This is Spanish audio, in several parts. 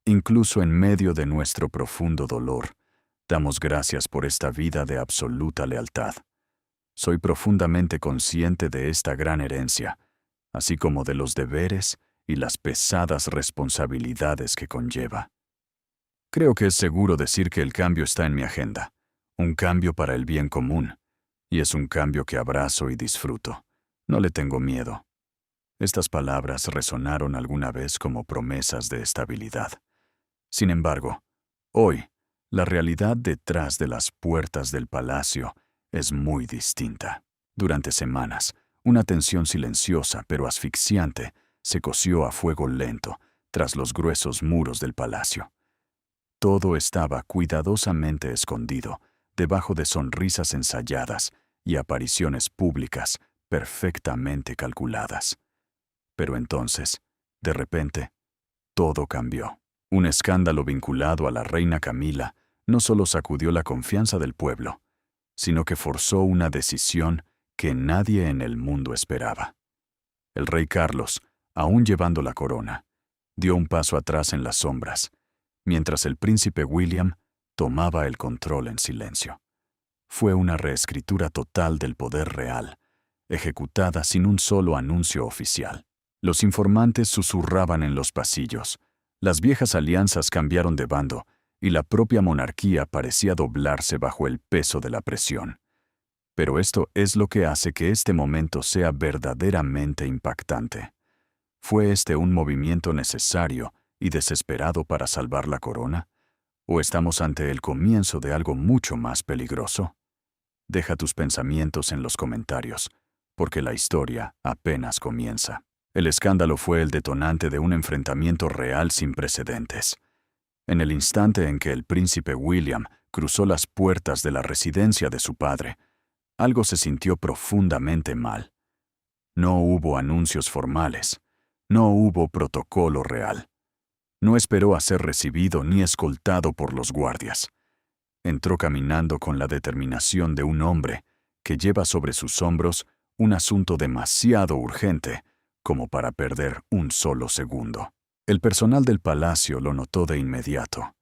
Incluso en medio de nuestro profundo dolor, damos gracias por esta vida de absoluta lealtad. Soy profundamente consciente de esta gran herencia, así como de los deberes y las pesadas responsabilidades que conlleva. Creo que es seguro decir que el cambio está en mi agenda, un cambio para el bien común, y es un cambio que abrazo y disfruto. No le tengo miedo. Estas palabras resonaron alguna vez como promesas de estabilidad. Sin embargo, hoy, la realidad detrás de las puertas del palacio es muy distinta. Durante semanas, una tensión silenciosa pero asfixiante se coció a fuego lento tras los gruesos muros del palacio. Todo estaba cuidadosamente escondido debajo de sonrisas ensayadas y apariciones públicas perfectamente calculadas. Pero entonces, de repente, todo cambió. Un escándalo vinculado a la reina Camila no solo sacudió la confianza del pueblo, sino que forzó una decisión que nadie en el mundo esperaba. El rey Carlos, aún llevando la corona, dio un paso atrás en las sombras, mientras el príncipe William tomaba el control en silencio. Fue una reescritura total del poder real, ejecutada sin un solo anuncio oficial. Los informantes susurraban en los pasillos, las viejas alianzas cambiaron de bando y la propia monarquía parecía doblarse bajo el peso de la presión. Pero esto es lo que hace que este momento sea verdaderamente impactante. ¿Fue este un movimiento necesario y desesperado para salvar la corona? ¿O estamos ante el comienzo de algo mucho más peligroso? Deja tus pensamientos en los comentarios, porque la historia apenas comienza. El escándalo fue el detonante de un enfrentamiento real sin precedentes. En el instante en que el príncipe William cruzó las puertas de la residencia de su padre, algo se sintió profundamente mal. No hubo anuncios formales, no hubo protocolo real. No esperó a ser recibido ni escoltado por los guardias. Entró caminando con la determinación de un hombre que lleva sobre sus hombros un asunto demasiado urgente como para perder un solo segundo. El personal del palacio lo notó de inmediato.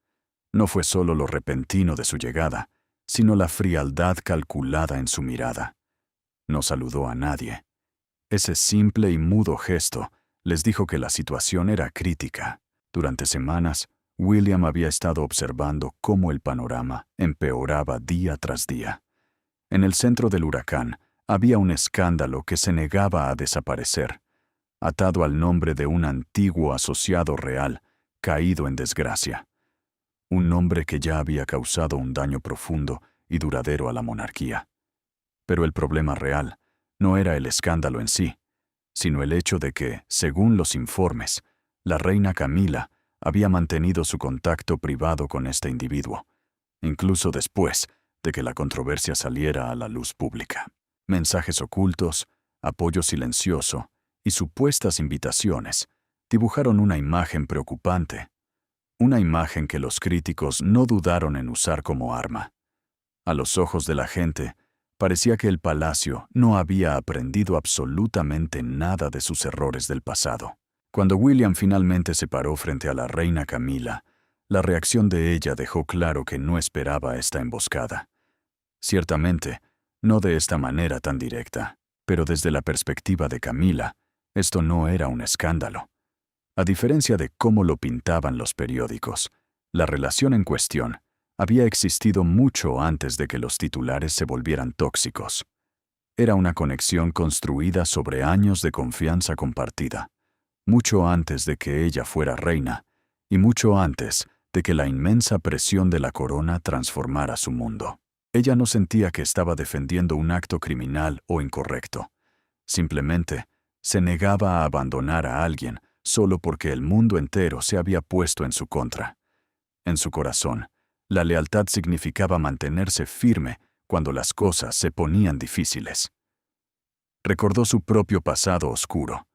No fue solo lo repentino de su llegada, sino la frialdad calculada en su mirada. No saludó a nadie. Ese simple y mudo gesto les dijo que la situación era crítica. Durante semanas, William había estado observando cómo el panorama empeoraba día tras día. En el centro del huracán había un escándalo que se negaba a desaparecer, atado al nombre de un antiguo asociado real caído en desgracia. Un nombre que ya había causado un daño profundo y duradero a la monarquía. Pero el problema real no era el escándalo en sí, sino el hecho de que, según los informes, la reina Camila había mantenido su contacto privado con este individuo, incluso después de que la controversia saliera a la luz pública. Mensajes ocultos, apoyo silencioso y supuestas invitaciones dibujaron una imagen preocupante, una imagen que los críticos no dudaron en usar como arma. A los ojos de la gente, parecía que el palacio no había aprendido absolutamente nada de sus errores del pasado. Cuando William finalmente se paró frente a la reina Camila, la reacción de ella dejó claro que no esperaba esta emboscada. Ciertamente, no de esta manera tan directa, pero desde la perspectiva de Camila, esto no era un escándalo. A diferencia de cómo lo pintaban los periódicos, la relación en cuestión había existido mucho antes de que los titulares se volvieran tóxicos. Era una conexión construida sobre años de confianza compartida, mucho antes de que ella fuera reina y mucho antes de que la inmensa presión de la corona transformara su mundo. Ella no sentía que estaba defendiendo un acto criminal o incorrecto. Simplemente se negaba a abandonar a alguien solo porque el mundo entero se había puesto en su contra. En su corazón, la lealtad significaba mantenerse firme cuando las cosas se ponían difíciles. Recordó su propio pasado oscuro,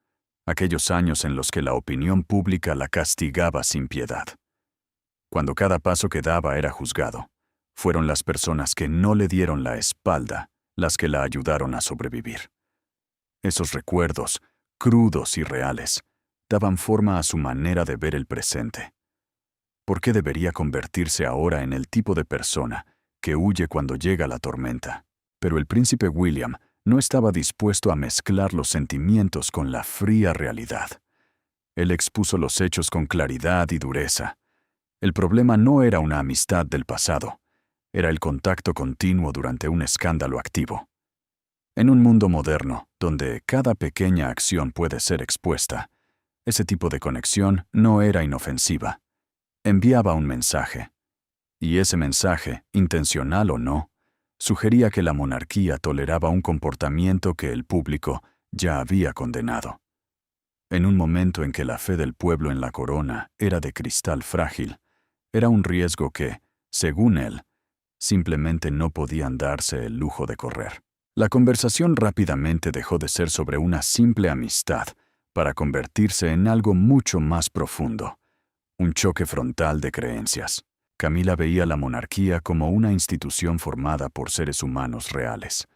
aquellos años en los que la opinión pública la castigaba sin piedad. Cuando cada paso que daba era juzgado, fueron las personas que no le dieron la espalda las que la ayudaron a sobrevivir. Esos recuerdos, crudos y reales, daban forma a su manera de ver el presente. ¿Por qué debería convertirse ahora en el tipo de persona que huye cuando llega la tormenta? Pero el príncipe William no estaba dispuesto a mezclar los sentimientos con la fría realidad. Él expuso los hechos con claridad y dureza. El problema no era una amistad del pasado, era el contacto continuo durante un escándalo activo. En un mundo moderno, donde cada pequeña acción puede ser expuesta, ese tipo de conexión no era inofensiva. Enviaba un mensaje. Y ese mensaje, intencional o no, sugería que la monarquía toleraba un comportamiento que el público ya había condenado. En un momento en que la fe del pueblo en la corona era de cristal frágil, era un riesgo que, según él, simplemente no podían darse el lujo de correr. La conversación rápidamente dejó de ser sobre una simple amistad para convertirse en algo mucho más profundo, un choque frontal de creencias. Camila veía la monarquía como una institución formada por seres humanos reales,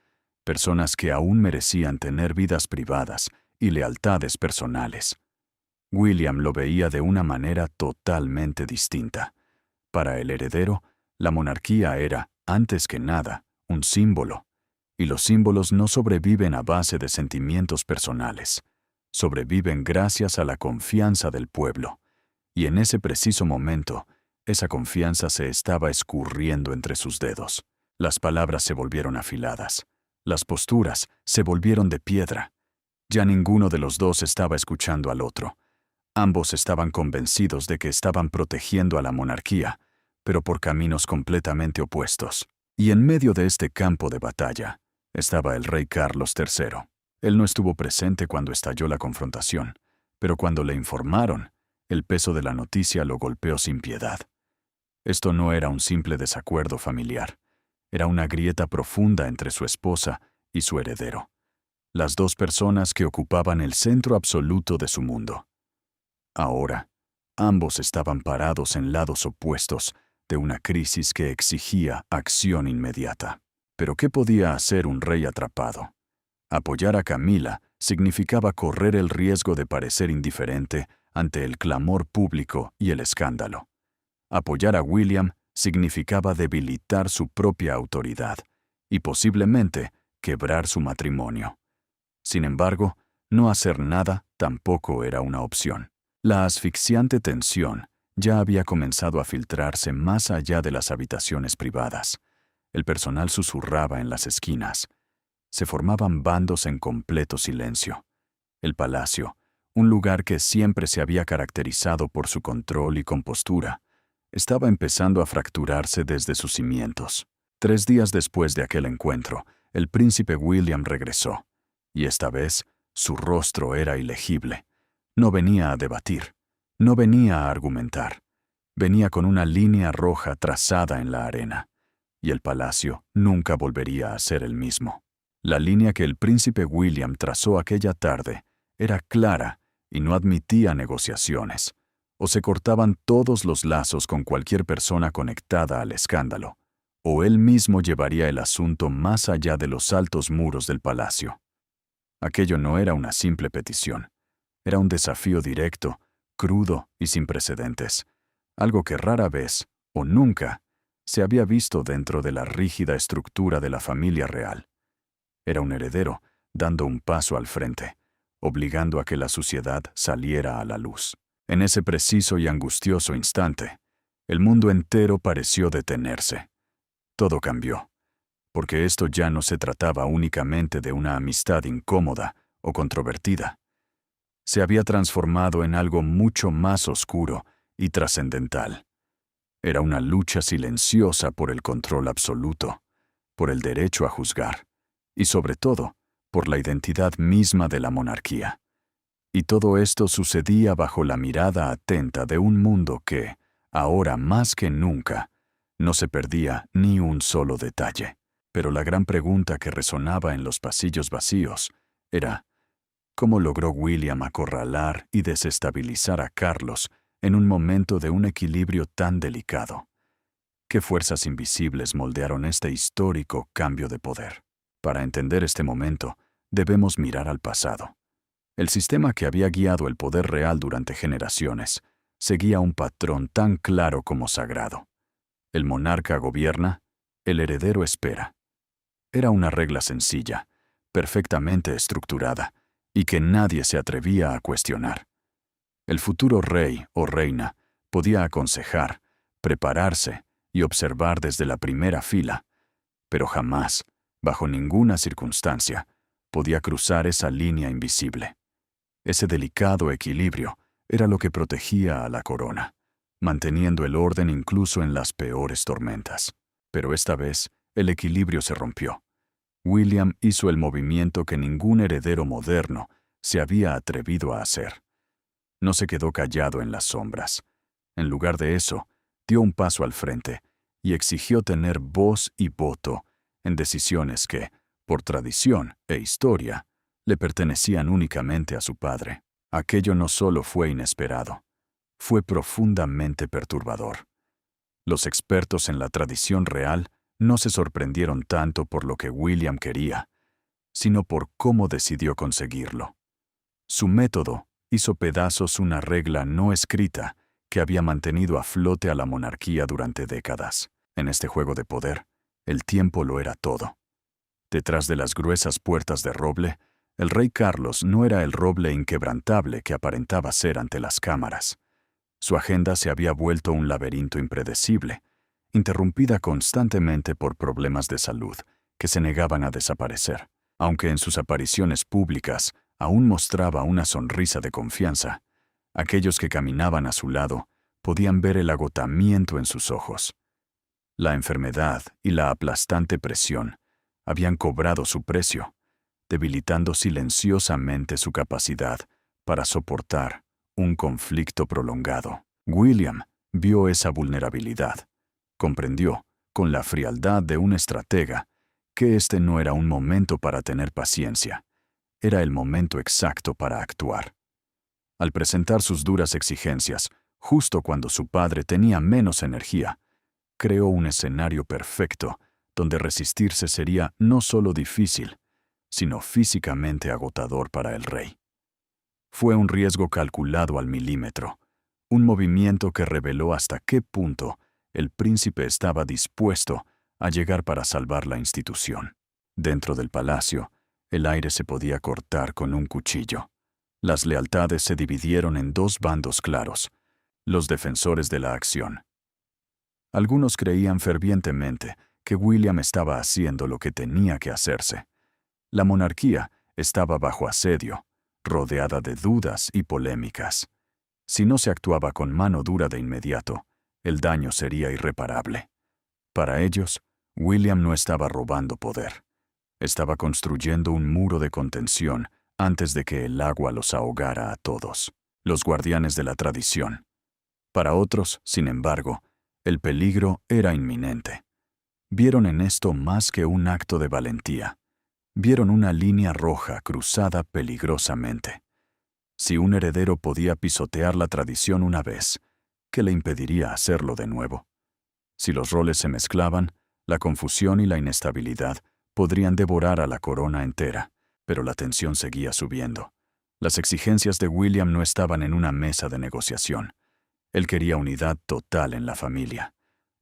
personas que aún merecían tener vidas privadas y lealtades personales. William lo veía de una manera totalmente distinta. Para el heredero, la monarquía era, antes que nada, un símbolo, y los símbolos no sobreviven a base de sentimientos personales, sobreviven gracias a la confianza del pueblo, y en ese preciso momento, esa confianza se estaba escurriendo entre sus dedos. Las palabras se volvieron afiladas, las posturas se volvieron de piedra. Ya ninguno de los dos estaba escuchando al otro. Ambos estaban convencidos de que estaban protegiendo a la monarquía, pero por caminos completamente opuestos. Y en medio de este campo de batalla estaba el rey Carlos III. Él no estuvo presente cuando estalló la confrontación, pero cuando le informaron, el peso de la noticia lo golpeó sin piedad. Esto no era un simple desacuerdo familiar, era una grieta profunda entre su esposa y su heredero, las dos personas que ocupaban el centro absoluto de su mundo. Ahora, ambos estaban parados en lados opuestos de una crisis que exigía acción inmediata. Pero ¿qué podía hacer un rey atrapado? Apoyar a Camila significaba correr el riesgo de parecer indiferente ante el clamor público y el escándalo. Apoyar a William significaba debilitar su propia autoridad y posiblemente quebrar su matrimonio. Sin embargo, no hacer nada tampoco era una opción. La asfixiante tensión ya había comenzado a filtrarse más allá de las habitaciones privadas. El personal susurraba en las esquinas. Se formaban bandos en completo silencio. El palacio, un lugar que siempre se había caracterizado por su control y compostura, estaba empezando a fracturarse desde sus cimientos. 3 días después de aquel encuentro, el príncipe William regresó, y esta vez su rostro era ilegible. No venía a debatir, no venía a argumentar. Venía con una línea roja trazada en la arena, y el palacio nunca volvería a ser el mismo. La línea que el príncipe William trazó aquella tarde era clara y no admitía negociaciones. O se cortaban todos los lazos con cualquier persona conectada al escándalo, o él mismo llevaría el asunto más allá de los altos muros del palacio. Aquello no era una simple petición. Era un desafío directo, crudo y sin precedentes, algo que rara vez, o nunca, se había visto dentro de la rígida estructura de la familia real. Era un heredero dando un paso al frente, obligando a que la suciedad saliera a la luz. En ese preciso y angustioso instante, el mundo entero pareció detenerse. Todo cambió, porque esto ya no se trataba únicamente de una amistad incómoda o controvertida. Se había transformado en algo mucho más oscuro y trascendental. Era una lucha silenciosa por el control absoluto, por el derecho a juzgar, y sobre todo, por la identidad misma de la monarquía. Y todo esto sucedía bajo la mirada atenta de un mundo que, ahora más que nunca, no se perdía ni un solo detalle. Pero la gran pregunta que resonaba en los pasillos vacíos era: ¿cómo logró William acorralar y desestabilizar a Carlos en un momento de un equilibrio tan delicado? ¿Qué fuerzas invisibles moldearon este histórico cambio de poder? Para entender este momento, debemos mirar al pasado. El sistema que había guiado el poder real durante generaciones seguía un patrón tan claro como sagrado. El monarca gobierna, el heredero espera. Era una regla sencilla, perfectamente estructurada, y que nadie se atrevía a cuestionar. El futuro rey o reina podía aconsejar, prepararse y observar desde la primera fila, pero jamás, bajo ninguna circunstancia, podía cruzar esa línea invisible. Ese delicado equilibrio era lo que protegía a la corona, manteniendo el orden incluso en las peores tormentas. Pero esta vez, el equilibrio se rompió. William hizo el movimiento que ningún heredero moderno se había atrevido a hacer. No se quedó callado en las sombras. En lugar de eso, dio un paso al frente y exigió tener voz y voto en decisiones que, por tradición e historia, le pertenecían únicamente a su padre. Aquello no solo fue inesperado, fue profundamente perturbador. Los expertos en la tradición real no se sorprendieron tanto por lo que William quería, sino por cómo decidió conseguirlo. Su método hizo pedazos una regla no escrita que había mantenido a flote a la monarquía durante décadas. En este juego de poder, el tiempo lo era todo. Detrás de las gruesas puertas de roble, el rey Carlos no era el roble inquebrantable que aparentaba ser ante las cámaras. Su agenda se había vuelto un laberinto impredecible, interrumpida constantemente por problemas de salud que se negaban a desaparecer. Aunque en sus apariciones públicas aún mostraba una sonrisa de confianza, aquellos que caminaban a su lado podían ver el agotamiento en sus ojos. La enfermedad y la aplastante presión habían cobrado su precio, debilitando silenciosamente su capacidad para soportar un conflicto prolongado. William vio esa vulnerabilidad. Comprendió, con la frialdad de un estratega, que este no era un momento para tener paciencia. Era el momento exacto para actuar. Al presentar sus duras exigencias, justo cuando su padre tenía menos energía, creó un escenario perfecto donde resistirse sería no solo difícil, sino físicamente agotador para el rey. Fue un riesgo calculado al milímetro, un movimiento que reveló hasta qué punto el príncipe estaba dispuesto a llegar para salvar la institución. Dentro del palacio, el aire se podía cortar con un cuchillo. Las lealtades se dividieron en dos bandos claros, los defensores de la acción. Algunos creían fervientemente que William estaba haciendo lo que tenía que hacerse. La monarquía estaba bajo asedio, rodeada de dudas y polémicas. Si no se actuaba con mano dura de inmediato, el daño sería irreparable. Para ellos, William no estaba robando poder. Estaba construyendo un muro de contención antes de que el agua los ahogara a todos, los guardianes de la tradición. Para otros, sin embargo, el peligro era inminente. Vieron en esto más que un acto de valentía. Vieron una línea roja cruzada peligrosamente. Si un heredero podía pisotear la tradición una vez, ¿qué le impediría hacerlo de nuevo? Si los roles se mezclaban, la confusión y la inestabilidad podrían devorar a la corona entera, pero la tensión seguía subiendo. Las exigencias de William no estaban en una mesa de negociación. Él quería unidad total en la familia.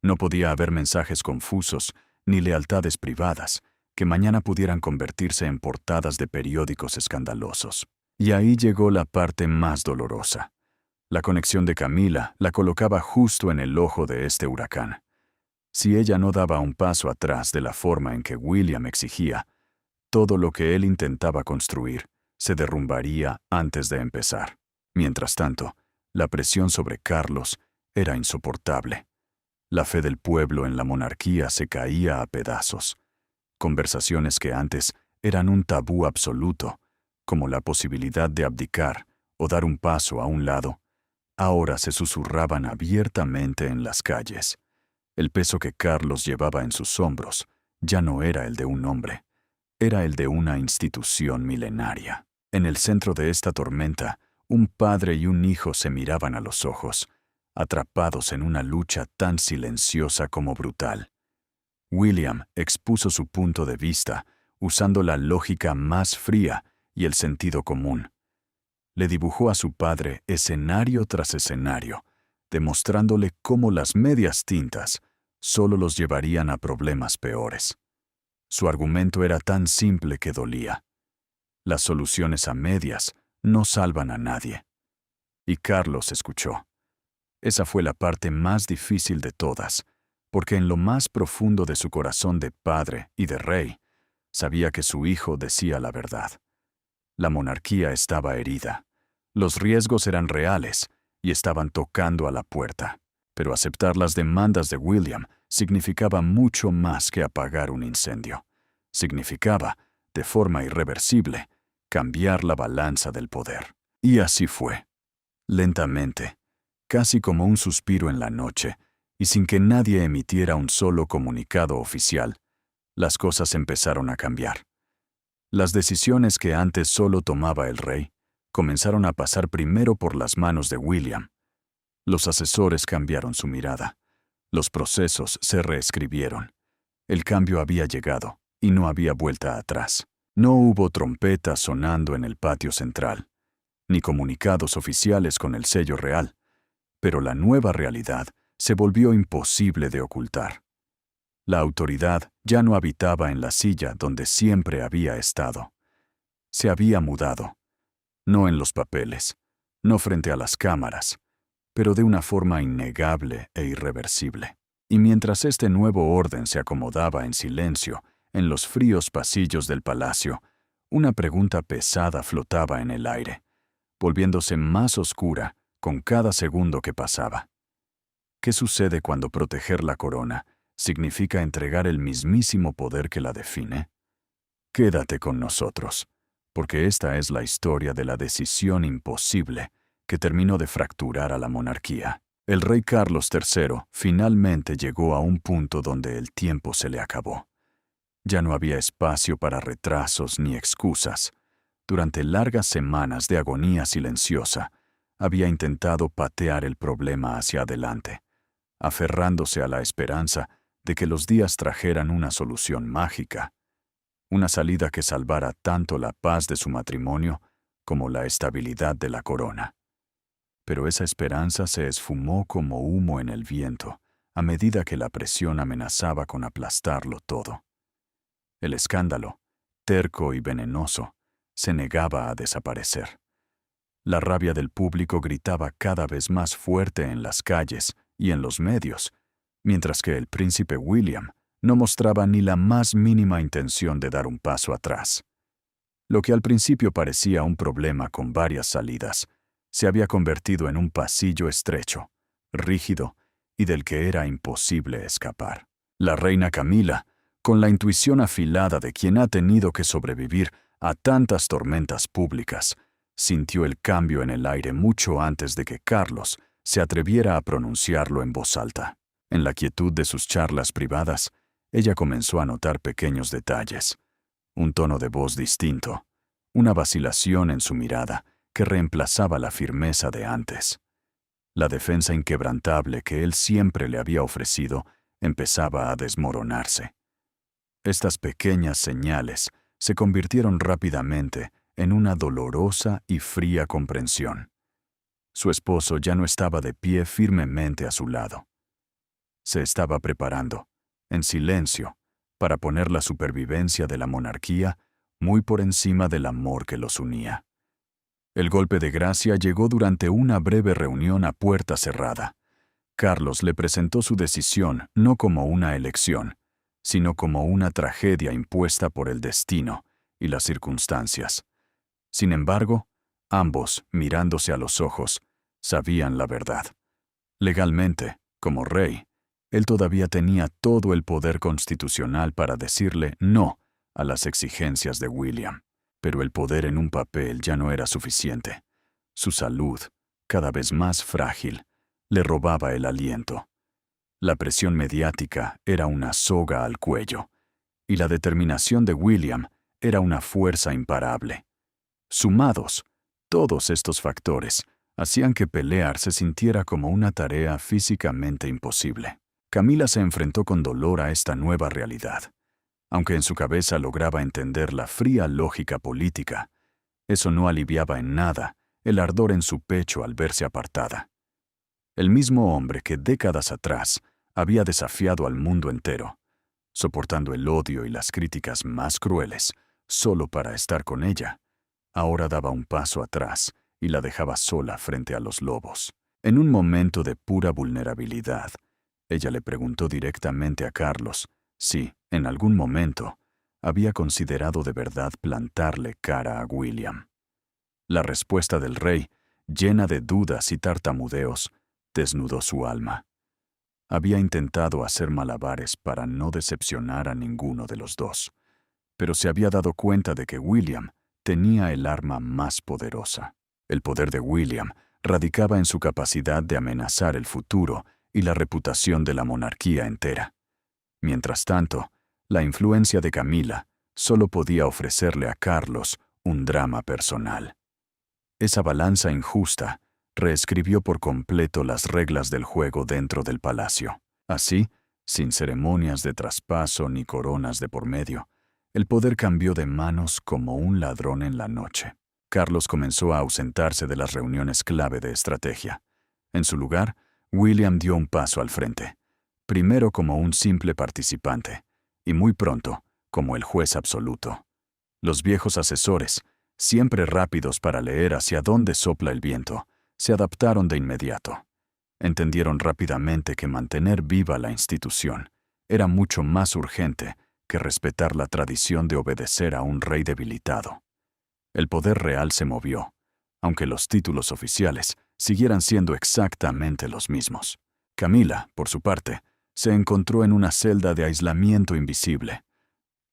No podía haber mensajes confusos ni lealtades privadas que mañana pudieran convertirse en portadas de periódicos escandalosos. Y ahí llegó la parte más dolorosa. La conexión de Camila la colocaba justo en el ojo de este huracán. Si ella no daba un paso atrás de la forma en que William exigía, todo lo que él intentaba construir se derrumbaría antes de empezar. Mientras tanto, la presión sobre Carlos era insoportable. La fe del pueblo en la monarquía se caía a pedazos. Conversaciones que antes eran un tabú absoluto, como la posibilidad de abdicar o dar un paso a un lado, ahora se susurraban abiertamente en las calles. El peso que Carlos llevaba en sus hombros ya no era el de un hombre, era el de una institución milenaria. En el centro de esta tormenta, un padre y un hijo se miraban a los ojos, atrapados en una lucha tan silenciosa como brutal. William expuso su punto de vista usando la lógica más fría y el sentido común. Le dibujó a su padre escenario tras escenario, demostrándole cómo las medias tintas solo los llevarían a problemas peores. Su argumento era tan simple que dolía. Las soluciones a medias no salvan a nadie. Y Carlos escuchó. Esa fue la parte más difícil de todas, porque en lo más profundo de su corazón de padre y de rey, sabía que su hijo decía la verdad. La monarquía estaba herida. Los riesgos eran reales y estaban tocando a la puerta. Pero aceptar las demandas de William significaba mucho más que apagar un incendio. Significaba, de forma irreversible, cambiar la balanza del poder. Y así fue. Lentamente, casi como un suspiro en la noche, y sin que nadie emitiera un solo comunicado oficial, las cosas empezaron a cambiar. Las decisiones que antes solo tomaba el rey comenzaron a pasar primero por las manos de William. Los asesores cambiaron su mirada. Los procesos se reescribieron. El cambio había llegado y no había vuelta atrás. No hubo trompetas sonando en el patio central, ni comunicados oficiales con el sello real, pero la nueva realidad se volvió imposible de ocultar. La autoridad ya no habitaba en la silla donde siempre había estado. Se había mudado, no en los papeles, no frente a las cámaras, pero de una forma innegable e irreversible. Y mientras este nuevo orden se acomodaba en silencio en los fríos pasillos del palacio, una pregunta pesada flotaba en el aire, volviéndose más oscura con cada segundo que pasaba. ¿Qué sucede cuando proteger la corona significa entregar el mismísimo poder que la define? Quédate con nosotros, porque esta es la historia de la decisión imposible que terminó de fracturar a la monarquía. El rey Carlos III finalmente llegó a un punto donde el tiempo se le acabó. Ya no había espacio para retrasos ni excusas. Durante largas semanas de agonía silenciosa, había intentado patear el problema hacia adelante, aferrándose a la esperanza de que los días trajeran una solución mágica, una salida que salvara tanto la paz de su matrimonio como la estabilidad de la corona. Pero esa esperanza se esfumó como humo en el viento, a medida que la presión amenazaba con aplastarlo todo. El escándalo, terco y venenoso, se negaba a desaparecer. La rabia del público gritaba cada vez más fuerte en las calles y en los medios, mientras que el príncipe William no mostraba ni la más mínima intención de dar un paso atrás. Lo que al principio parecía un problema con varias salidas, se había convertido en un pasillo estrecho, rígido y del que era imposible escapar. La reina Camila, con la intuición afilada de quien ha tenido que sobrevivir a tantas tormentas públicas, sintió el cambio en el aire mucho antes de que Carlos se atreviera a pronunciarlo en voz alta. En la quietud de sus charlas privadas, ella comenzó a notar pequeños detalles, un tono de voz distinto, una vacilación en su mirada que reemplazaba la firmeza de antes. La defensa inquebrantable que él siempre le había ofrecido empezaba a desmoronarse. Estas pequeñas señales se convirtieron rápidamente en una dolorosa y fría comprensión. Su esposo ya no estaba de pie firmemente a su lado. Se estaba preparando, en silencio, para poner la supervivencia de la monarquía muy por encima del amor que los unía. El golpe de gracia llegó durante una breve reunión a puerta cerrada. Carlos le presentó su decisión no como una elección, sino como una tragedia impuesta por el destino y las circunstancias. Sin embargo, ambos, mirándose a los ojos, sabían la verdad. Legalmente, como rey, él todavía tenía todo el poder constitucional para decirle no a las exigencias de William. Pero el poder en un papel ya no era suficiente. Su salud, cada vez más frágil, le robaba el aliento. La presión mediática era una soga al cuello, y la determinación de William era una fuerza imparable. Sumados, todos estos factores hacían que pelear se sintiera como una tarea físicamente imposible. Camila se enfrentó con dolor a esta nueva realidad. Aunque en su cabeza lograba entender la fría lógica política, eso no aliviaba en nada el ardor en su pecho al verse apartada. El mismo hombre que décadas atrás había desafiado al mundo entero, soportando el odio y las críticas más crueles, solo para estar con ella, ahora daba un paso atrás y la dejaba sola frente a los lobos. En un momento de pura vulnerabilidad, ella le preguntó directamente a Carlos si, en algún momento, había considerado de verdad plantarle cara a William. La respuesta del rey, llena de dudas y tartamudeos, desnudó su alma. Había intentado hacer malabares para no decepcionar a ninguno de los dos, pero se había dado cuenta de que William tenía el arma más poderosa. El poder de William radicaba en su capacidad de amenazar el futuro y la reputación de la monarquía entera. Mientras tanto, la influencia de Camila solo podía ofrecerle a Carlos un drama personal. Esa balanza injusta reescribió por completo las reglas del juego dentro del palacio. Así, sin ceremonias de traspaso ni coronas de por medio, el poder cambió de manos como un ladrón en la noche. Carlos comenzó a ausentarse de las reuniones clave de estrategia. En su lugar, William dio un paso al frente, primero como un simple participante, y muy pronto como el juez absoluto. Los viejos asesores, siempre rápidos para leer hacia dónde sopla el viento, se adaptaron de inmediato. Entendieron rápidamente que mantener viva la institución era mucho más urgente que respetar la tradición de obedecer a un rey debilitado. El poder real se movió, aunque los títulos oficiales siguieran siendo exactamente los mismos. Camila, por su parte, se encontró en una celda de aislamiento invisible.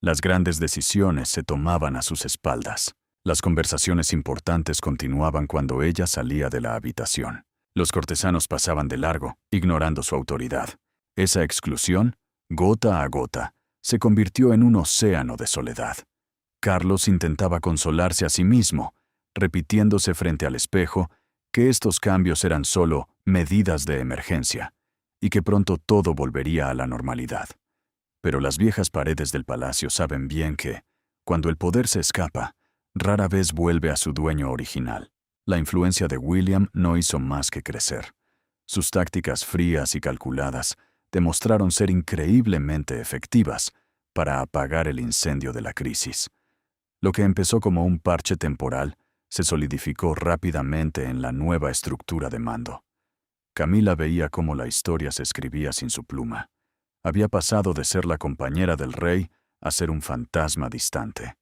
Las grandes decisiones se tomaban a sus espaldas. Las conversaciones importantes continuaban cuando ella salía de la habitación. Los cortesanos pasaban de largo, ignorando su autoridad. Esa exclusión, gota a gota, se convirtió en un océano de soledad. Carlos intentaba consolarse a sí mismo, repitiéndose frente al espejo que estos cambios eran solo medidas de emergencia y que pronto todo volvería a la normalidad. Pero las viejas paredes del palacio saben bien que, cuando el poder se escapa, rara vez vuelve a su dueño original. La influencia de William no hizo más que crecer. Sus tácticas frías y calculadas demostraron ser increíblemente efectivas para apagar el incendio de la crisis. Lo que empezó como un parche temporal se solidificó rápidamente en la nueva estructura de mando. Camila veía cómo la historia se escribía sin su pluma. Había pasado de ser la compañera del rey a ser un fantasma distante.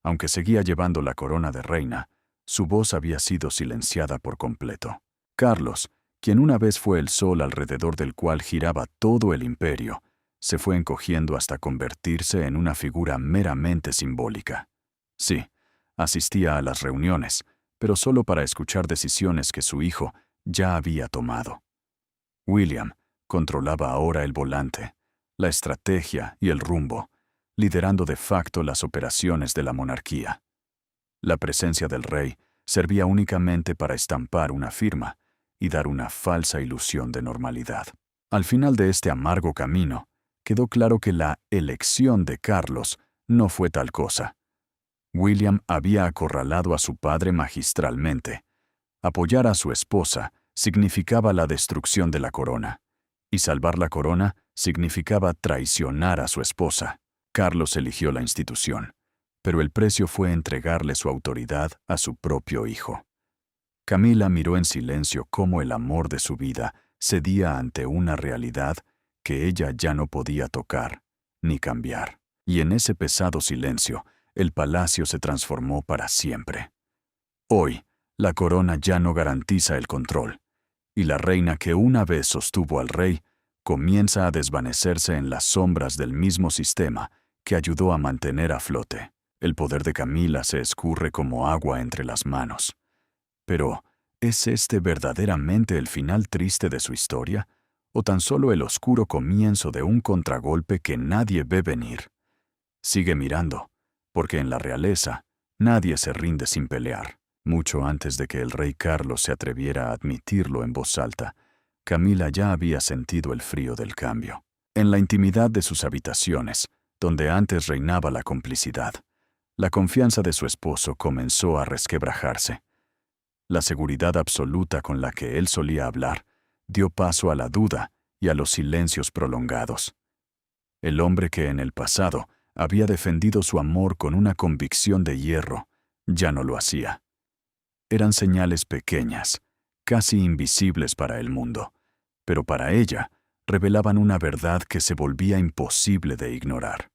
Aunque seguía llevando la corona de reina, su voz había sido silenciada por completo. Carlos, quien una vez fue el sol alrededor del cual giraba todo el imperio, se fue encogiendo hasta convertirse en una figura meramente simbólica. Sí, asistía a las reuniones, pero solo para escuchar decisiones que su hijo ya había tomado. William controlaba ahora el volante, la estrategia y el rumbo, liderando de facto las operaciones de la monarquía. La presencia del rey servía únicamente para estampar una firma y dar una falsa ilusión de normalidad. Al final de este amargo camino, quedó claro que la elección de Carlos no fue tal cosa. William había acorralado a su padre magistralmente. Apoyar a su esposa significaba la destrucción de la corona, y salvar la corona significaba traicionar a su esposa. Carlos eligió la institución, pero el precio fue entregarle su autoridad a su propio hijo. Camila miró en silencio cómo el amor de su vida cedía ante una realidad que ella ya no podía tocar ni cambiar. Y en ese pesado silencio, el palacio se transformó para siempre. Hoy, la corona ya no garantiza el control, y la reina que una vez sostuvo al rey comienza a desvanecerse en las sombras del mismo sistema que ayudó a mantener a flote. El poder de Camila se escurre como agua entre las manos. Pero, ¿es este verdaderamente el final triste de su historia? ¿O tan solo el oscuro comienzo de un contragolpe que nadie ve venir? Sigue mirando, porque en la realeza nadie se rinde sin pelear. Mucho antes de que el rey Carlos se atreviera a admitirlo en voz alta, Camila ya había sentido el frío del cambio. En la intimidad de sus habitaciones, donde antes reinaba la complicidad, la confianza de su esposo comenzó a resquebrajarse. La seguridad absoluta con la que él solía hablar dio paso a la duda y a los silencios prolongados. El hombre que en el pasado había defendido su amor con una convicción de hierro, ya no lo hacía. Eran señales pequeñas, casi invisibles para el mundo, pero para ella revelaban una verdad que se volvía imposible de ignorar.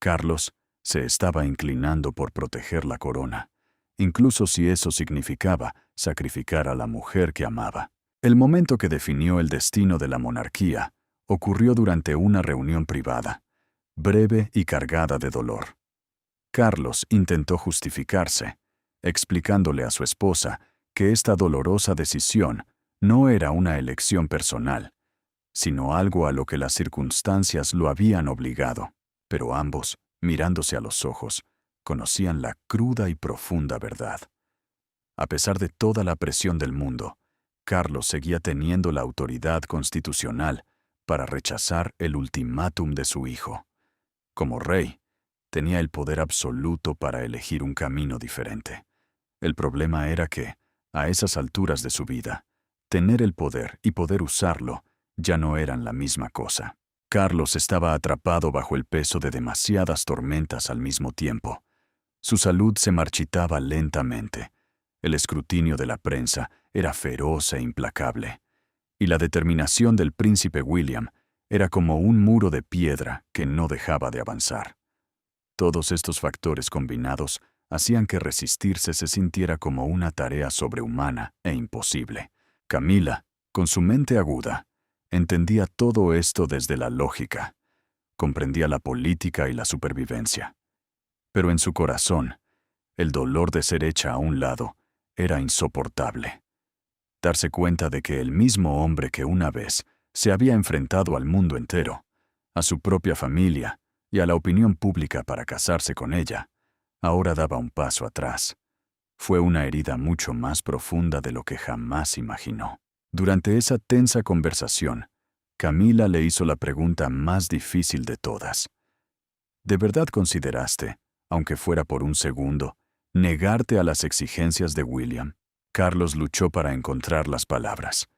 Carlos se estaba inclinando por proteger la corona, incluso si eso significaba sacrificar a la mujer que amaba. El momento que definió el destino de la monarquía ocurrió durante una reunión privada, breve y cargada de dolor. Carlos intentó justificarse, explicándole a su esposa que esta dolorosa decisión no era una elección personal, sino algo a lo que las circunstancias lo habían obligado. Pero ambos, mirándose a los ojos, conocían la cruda y profunda verdad. A pesar de toda la presión del mundo, Carlos seguía teniendo la autoridad constitucional para rechazar el ultimátum de su hijo. Como rey, tenía el poder absoluto para elegir un camino diferente. El problema era que, a esas alturas de su vida, tener el poder y poder usarlo ya no eran la misma cosa. Carlos estaba atrapado bajo el peso de demasiadas tormentas al mismo tiempo. Su salud se marchitaba lentamente. El escrutinio de la prensa era feroz e implacable. Y la determinación del príncipe William era como un muro de piedra que no dejaba de avanzar. Todos estos factores combinados hacían que resistirse se sintiera como una tarea sobrehumana e imposible. Camila, con su mente aguda, entendía todo esto desde la lógica. Comprendía la política y la supervivencia. Pero en su corazón, el dolor de ser hecha a un lado era insoportable. Darse cuenta de que el mismo hombre que una vez se había enfrentado al mundo entero, a su propia familia y a la opinión pública para casarse con ella, ahora daba un paso atrás. Fue una herida mucho más profunda de lo que jamás imaginó. Durante esa tensa conversación, Camila le hizo la pregunta más difícil de todas. ¿De verdad consideraste, aunque fuera por un segundo, negarte a las exigencias de William? Carlos luchó para encontrar las palabras.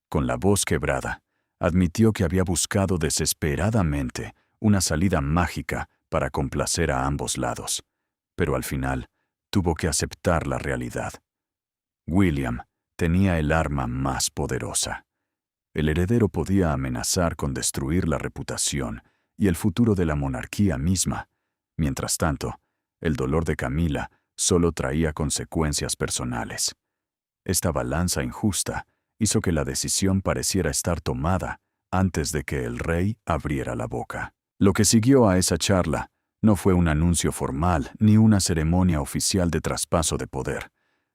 Con la voz quebrada, admitió que había buscado desesperadamente una salida mágica para complacer a ambos lados, pero al final tuvo que aceptar la realidad. William tenía el arma más poderosa. El heredero podía amenazar con destruir la reputación y el futuro de la monarquía misma. Mientras tanto, el dolor de Camila solo traía consecuencias personales. Esta balanza injusta hizo que la decisión pareciera estar tomada antes de que el rey abriera la boca. Lo que siguió a esa charla no fue un anuncio formal ni una ceremonia oficial de traspaso de poder,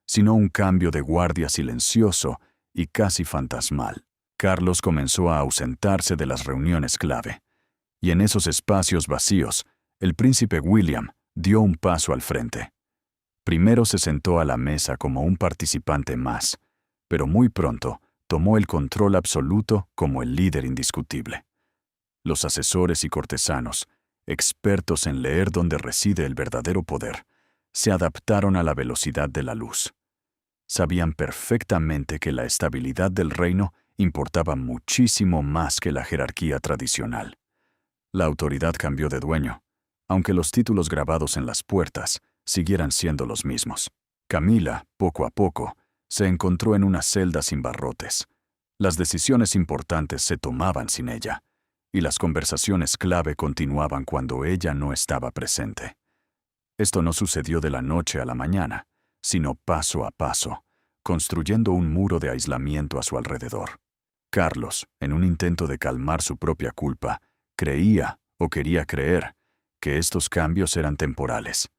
sino un cambio de guardia silencioso y casi fantasmal. Carlos comenzó a ausentarse de las reuniones clave, y en esos espacios vacíos, el príncipe William dio un paso al frente. Primero se sentó a la mesa como un participante más, pero muy pronto tomó el control absoluto como el líder indiscutible. Los asesores y cortesanos, expertos en leer dónde reside el verdadero poder, se adaptaron a la velocidad de la luz. Sabían perfectamente que la estabilidad del reino importaba muchísimo más que la jerarquía tradicional. La autoridad cambió de dueño, aunque los títulos grabados en las puertas siguieran siendo los mismos. Camila, poco a poco, se encontró en una celda sin barrotes. Las decisiones importantes se tomaban sin ella, y las conversaciones clave continuaban cuando ella no estaba presente. Esto no sucedió de la noche a la mañana, sino paso a paso, construyendo un muro de aislamiento a su alrededor. Carlos, en un intento de calmar su propia culpa, creía o quería creer que estos cambios eran temporales,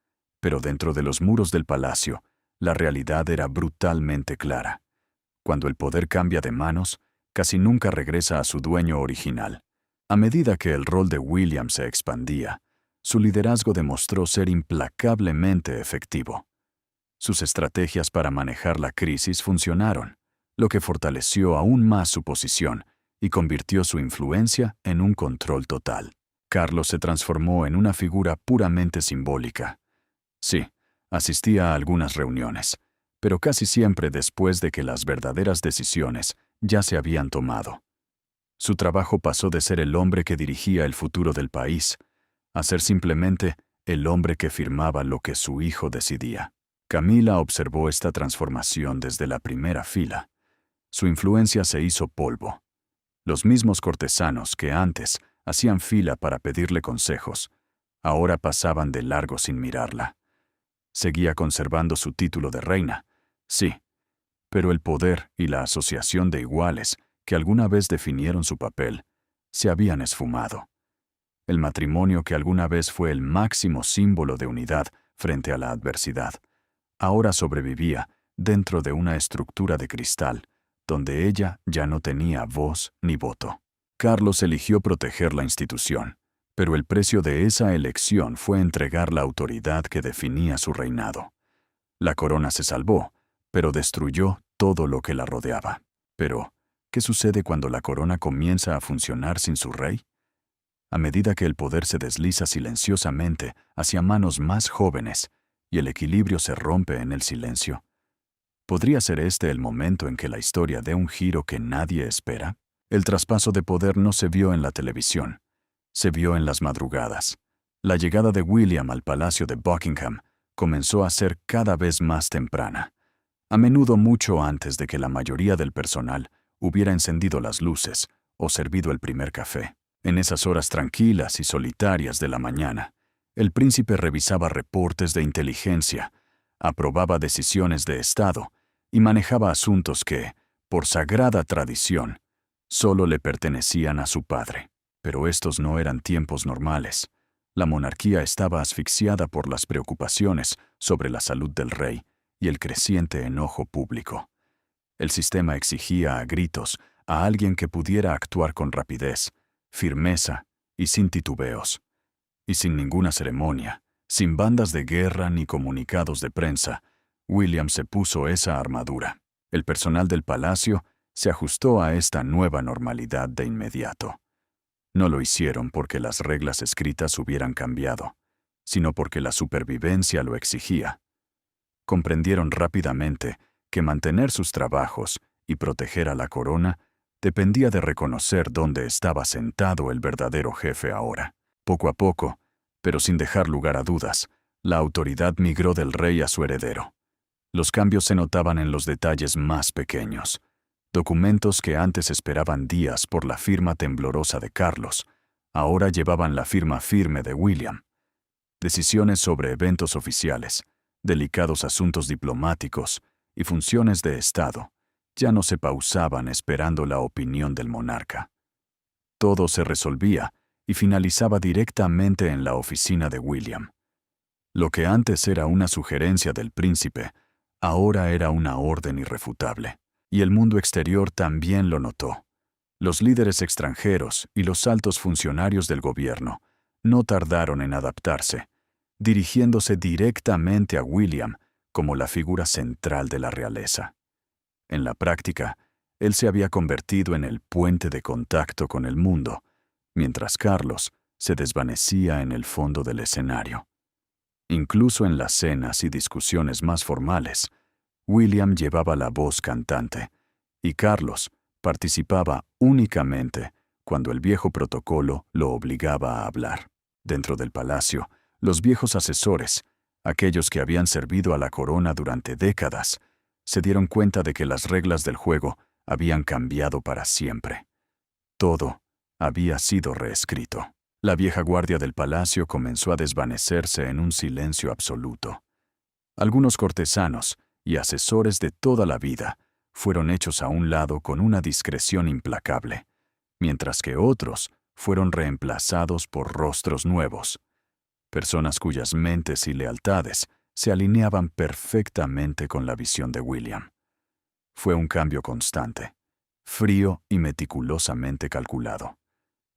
pero dentro de los muros del palacio, la realidad era brutalmente clara. Cuando el poder cambia de manos, casi nunca regresa a su dueño original. A medida que el rol de William se expandía, su liderazgo demostró ser implacablemente efectivo. Sus estrategias para manejar la crisis funcionaron, lo que fortaleció aún más su posición y convirtió su influencia en un control total. Carlos se transformó en una figura puramente simbólica. Sí, asistía a algunas reuniones, pero casi siempre después de que las verdaderas decisiones ya se habían tomado. Su trabajo pasó de ser el hombre que dirigía el futuro del país a ser simplemente el hombre que firmaba lo que su hijo decidía. Camila observó esta transformación desde la primera fila. Su influencia se hizo polvo. Los mismos cortesanos que antes hacían fila para pedirle consejos, ahora pasaban de largo sin mirarla. Seguía conservando su título de reina, sí, pero el poder y la asociación de iguales que alguna vez definieron su papel se habían esfumado. El matrimonio que alguna vez fue el máximo símbolo de unidad frente a la adversidad, ahora sobrevivía dentro de una estructura de cristal, donde ella ya no tenía voz ni voto. Carlos eligió proteger la institución, pero el precio de esa elección fue entregar la autoridad que definía su reinado. La corona se salvó, pero destruyó todo lo que la rodeaba. Pero, ¿qué sucede cuando la corona comienza a funcionar sin su rey? A medida que el poder se desliza silenciosamente hacia manos más jóvenes y el equilibrio se rompe en el silencio, ¿podría ser este el momento en que la historia dé un giro que nadie espera? El traspaso de poder no se vio en la televisión, se vio en las madrugadas. La llegada de William al Palacio de Buckingham comenzó a ser cada vez más temprana, a menudo mucho antes de que la mayoría del personal hubiera encendido las luces o servido el primer café. En esas horas tranquilas y solitarias de la mañana, el príncipe revisaba reportes de inteligencia, aprobaba decisiones de Estado y manejaba asuntos que, por sagrada tradición, solo le pertenecían a su padre. Pero estos no eran tiempos normales. La monarquía estaba asfixiada por las preocupaciones sobre la salud del rey y el creciente enojo público. El sistema exigía a gritos a alguien que pudiera actuar con rapidez, firmeza y sin titubeos. Y sin ninguna ceremonia, sin bandas de guerra ni comunicados de prensa, William se puso esa armadura. El personal del palacio se ajustó a esta nueva normalidad de inmediato. No lo hicieron porque las reglas escritas hubieran cambiado, sino porque la supervivencia lo exigía. Comprendieron rápidamente que mantener sus trabajos y proteger a la corona dependía de reconocer dónde estaba sentado el verdadero jefe ahora. Poco a poco, pero sin dejar lugar a dudas, la autoridad migró del rey a su heredero. Los cambios se notaban en los detalles más pequeños. Documentos que antes esperaban días por la firma temblorosa de Carlos, ahora llevaban la firma firme de William. Decisiones sobre eventos oficiales, delicados asuntos diplomáticos y funciones de Estado ya no se pausaban esperando la opinión del monarca. Todo se resolvía y finalizaba directamente en la oficina de William. Lo que antes era una sugerencia del príncipe, ahora era una orden irrefutable. Y el mundo exterior también lo notó. Los líderes extranjeros y los altos funcionarios del gobierno no tardaron en adaptarse, dirigiéndose directamente a William como la figura central de la realeza. En la práctica, él se había convertido en el puente de contacto con el mundo, mientras Carlos se desvanecía en el fondo del escenario. Incluso en las cenas y discusiones más formales, William llevaba la voz cantante, y Carlos participaba únicamente cuando el viejo protocolo lo obligaba a hablar. Dentro del palacio, los viejos asesores, aquellos que habían servido a la corona durante décadas, se dieron cuenta de que las reglas del juego habían cambiado para siempre. Todo había sido reescrito. La vieja guardia del palacio comenzó a desvanecerse en un silencio absoluto. Algunos cortesanos y asesores de toda la vida fueron hechos a un lado con una discreción implacable, mientras que otros fueron reemplazados por rostros nuevos, personas cuyas mentes y lealtades se alineaban perfectamente con la visión de William. Fue un cambio constante, frío y meticulosamente calculado.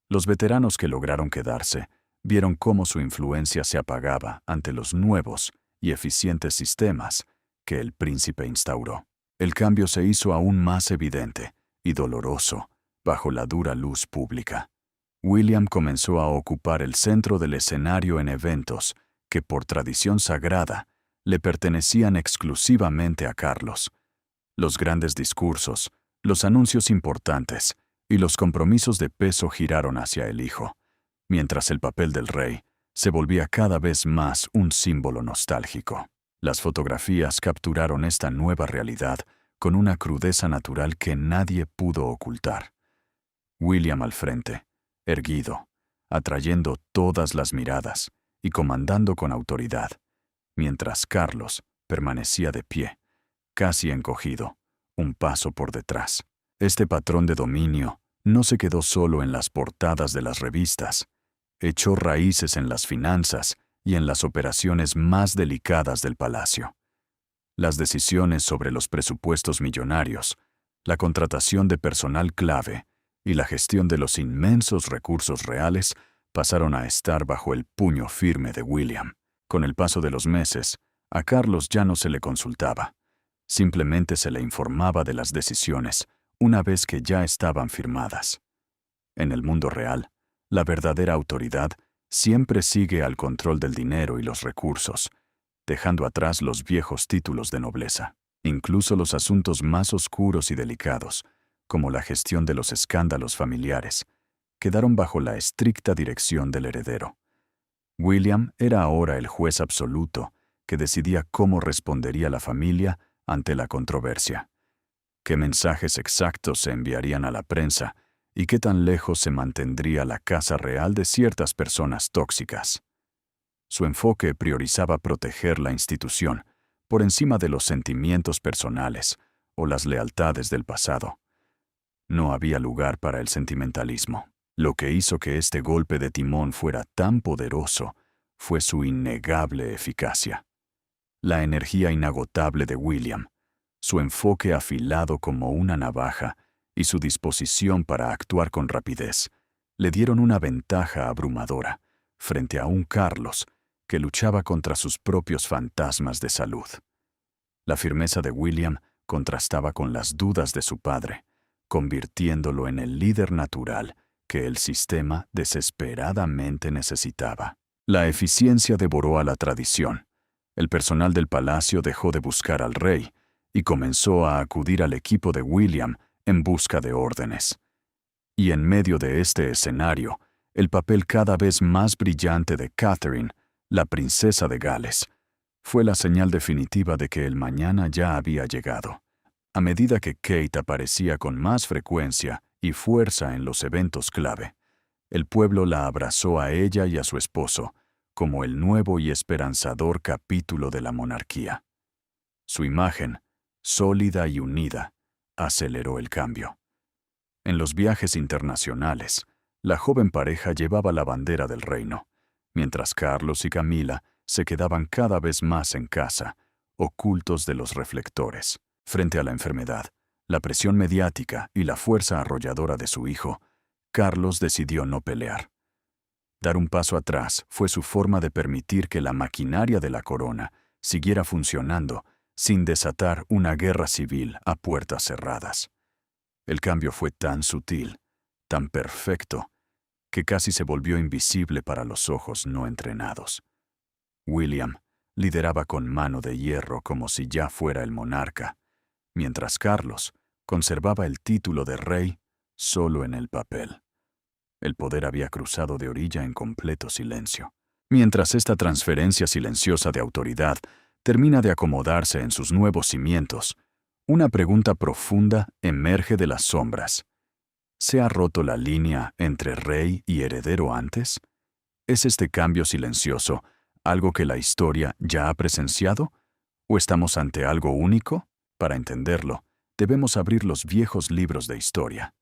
Los veteranos que lograron quedarse vieron cómo su influencia se apagaba ante los nuevos y eficientes sistemas que el príncipe instauró. El cambio se hizo aún más evidente y doloroso bajo la dura luz pública. William comenzó a ocupar el centro del escenario en eventos que por tradición sagrada le pertenecían exclusivamente a Carlos. Los grandes discursos, Los anuncios importantes y los compromisos de peso giraron hacia el hijo, mientras el papel del rey se volvía cada vez más un símbolo nostálgico. Las fotografías capturaron esta nueva realidad con una crudeza natural que nadie pudo ocultar. William al frente, erguido, atrayendo todas las miradas y comandando con autoridad, mientras Carlos permanecía de pie, casi encogido, un paso por detrás. Este patrón de dominio no se quedó solo en las portadas de las revistas, echó raíces en las finanzas y en las operaciones más delicadas del palacio. Las decisiones sobre los presupuestos millonarios, la contratación de personal clave y la gestión de los inmensos recursos reales pasaron a estar bajo el puño firme de William. Con el paso de los meses, a Carlos ya no se le consultaba. Simplemente se le informaba de las decisiones una vez que ya estaban firmadas. En el mundo real, la verdadera autoridad siempre sigue al control del dinero y los recursos, dejando atrás los viejos títulos de nobleza. Incluso los asuntos más oscuros y delicados, como la gestión de los escándalos familiares, quedaron bajo la estricta dirección del heredero. William era ahora el juez absoluto que decidía cómo respondería la familia ante la controversia, qué mensajes exactos se enviarían a la prensa y qué tan lejos se mantendría la casa real de ciertas personas tóxicas. Su enfoque priorizaba proteger la institución por encima de los sentimientos personales o las lealtades del pasado. No había lugar para el sentimentalismo. Lo que hizo que este golpe de timón fuera tan poderoso fue su innegable eficacia. La energía inagotable de William, su enfoque afilado como una navaja y su disposición para actuar con rapidez le dieron una ventaja abrumadora frente a un Carlos que luchaba contra sus propios fantasmas de salud. La firmeza de William contrastaba con las dudas de su padre, convirtiéndolo en el líder natural que el sistema desesperadamente necesitaba. La eficiencia devoró a la tradición. El personal del palacio dejó de buscar al rey y comenzó a acudir al equipo de William en busca de órdenes. Y en medio de este escenario, el papel cada vez más brillante de Catherine, la princesa de Gales, fue la señal definitiva de que el mañana ya había llegado. A medida que Kate aparecía con más frecuencia y fuerza en los eventos clave, el pueblo la abrazó a ella y a su esposo como el nuevo y esperanzador capítulo de la monarquía. Su imagen, sólida y unida, aceleró el cambio. En los viajes internacionales, la joven pareja llevaba la bandera del reino, mientras Carlos y Camila se quedaban cada vez más en casa, ocultos de los reflectores. Frente a la enfermedad, la presión mediática y la fuerza arrolladora de su hijo, Carlos decidió no pelear. Dar un paso atrás fue su forma de permitir que la maquinaria de la corona siguiera funcionando sin desatar una guerra civil a puertas cerradas. El cambio fue tan sutil, tan perfecto, que casi se volvió invisible para los ojos no entrenados. William lideraba con mano de hierro como si ya fuera el monarca, mientras Carlos conservaba el título de rey solo en el papel. El poder había cruzado de orilla en completo silencio. Mientras esta transferencia silenciosa de autoridad termina de acomodarse en sus nuevos cimientos, una pregunta profunda emerge de las sombras. ¿Se ha roto la línea entre rey y heredero antes? ¿Es este cambio silencioso algo que la historia ya ha presenciado? ¿O estamos ante algo único? Para entenderlo, debemos abrir los viejos libros de historia,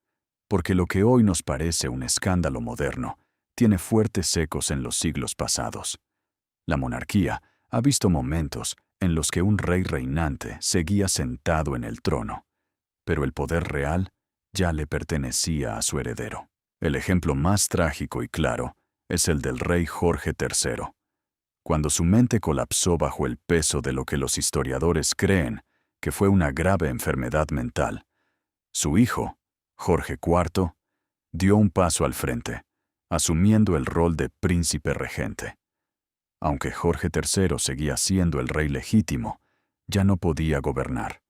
porque lo que hoy nos parece un escándalo moderno tiene fuertes ecos en los siglos pasados. La monarquía ha visto momentos en los que un rey reinante seguía sentado en el trono, pero el poder real ya le pertenecía a su heredero. El ejemplo más trágico y claro es el del rey Jorge III, cuando su mente colapsó bajo el peso de lo que los historiadores creen que fue una grave enfermedad mental. Su hijo, Jorge IV, dio un paso al frente, asumiendo el rol de príncipe regente. Aunque Jorge III seguía siendo el rey legítimo, ya no podía gobernar.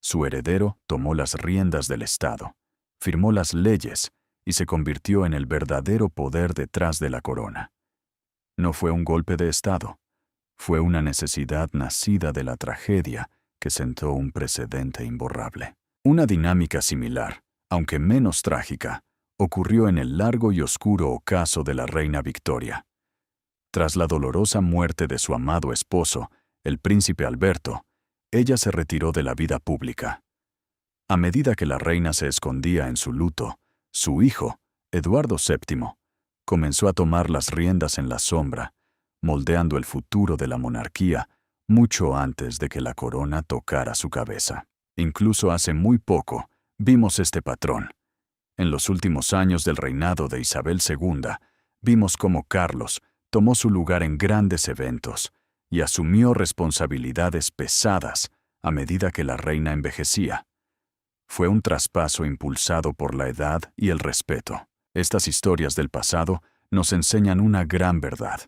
Su heredero tomó las riendas del Estado, firmó las leyes y se convirtió en el verdadero poder detrás de la corona. No fue un golpe de Estado, fue una necesidad nacida de la tragedia que sentó un precedente imborrable. Una dinámica similar, aunque menos trágica, ocurrió en el largo y oscuro ocaso de la reina Victoria. Tras la dolorosa muerte de su amado esposo, el príncipe Alberto, ella se retiró de la vida pública. A medida que la reina se escondía en su luto, su hijo, Eduardo VII, comenzó a tomar las riendas en la sombra, moldeando el futuro de la monarquía mucho antes de que la corona tocara su cabeza. Incluso hace muy poco vimos este patrón. En los últimos años del reinado de Isabel II, vimos cómo Carlos tomó su lugar en grandes eventos y asumió responsabilidades pesadas a medida que la reina envejecía. Fue un traspaso impulsado por la edad y el respeto. Estas historias del pasado nos enseñan una gran verdad.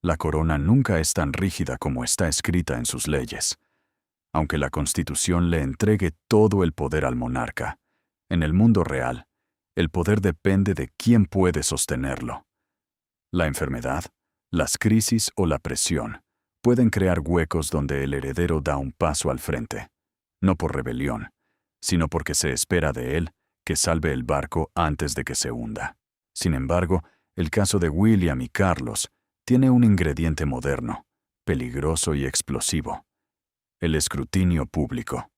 La corona nunca es tan rígida como está escrita en sus leyes. Aunque la Constitución le entregue todo el poder al monarca, en el mundo real, el poder depende de quién puede sostenerlo. La enfermedad, las crisis o la presión pueden crear huecos donde el heredero da un paso al frente, no por rebelión, sino porque se espera de él que salve el barco antes de que se hunda. Sin embargo, el caso de William y Carlos tiene un ingrediente moderno, peligroso y explosivo: el escrutinio público.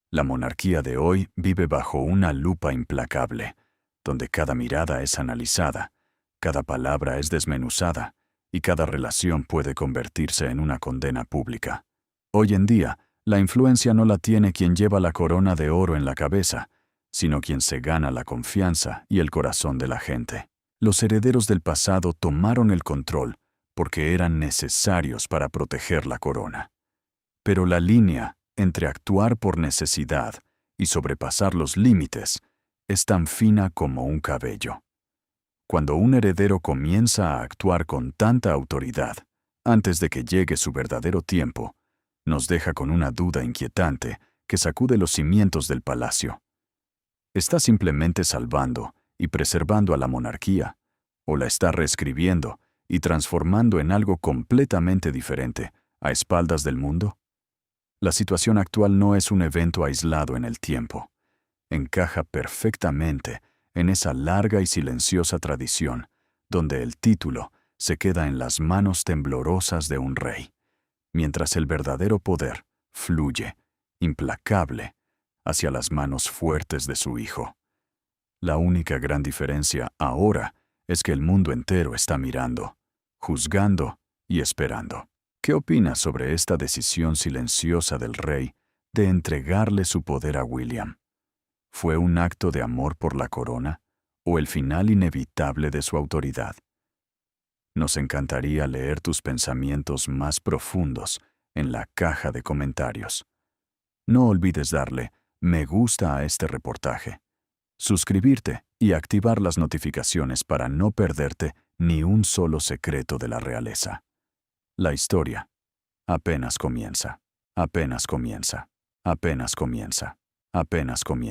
La monarquía de hoy vive bajo una lupa implacable, donde cada mirada es analizada, cada palabra es desmenuzada y cada relación puede convertirse en una condena pública. Hoy en día, la influencia no la tiene quien lleva la corona de oro en la cabeza, sino quien se gana la confianza y el corazón de la gente. Los herederos del pasado tomaron el control porque eran necesarios para proteger la corona. Pero la línea entre actuar por necesidad y sobrepasar los límites es tan fina como un cabello. Cuando un heredero comienza a actuar con tanta autoridad, antes de que llegue su verdadero tiempo, nos deja con una duda inquietante que sacude los cimientos del palacio. ¿Está simplemente salvando y preservando a la monarquía, o la está reescribiendo y transformando en algo completamente diferente a espaldas del mundo? La situación actual no es un evento aislado en el tiempo. Encaja perfectamente en esa larga y silenciosa tradición, donde el título se queda en las manos temblorosas de un rey, mientras el verdadero poder fluye, implacable, hacia las manos fuertes de su hijo. La única gran diferencia ahora es que el mundo entero está mirando, juzgando y esperando. ¿Qué opinas sobre esta decisión silenciosa del rey de entregarle su poder a William? ¿Fue un acto de amor por la corona o el final inevitable de su autoridad? Nos encantaría leer tus pensamientos más profundos en la caja de comentarios. No olvides darle me gusta a este reportaje, suscribirte y activar las notificaciones para no perderte ni un solo secreto de la realeza. La historia apenas comienza, apenas comienza, apenas comienza, apenas comienza.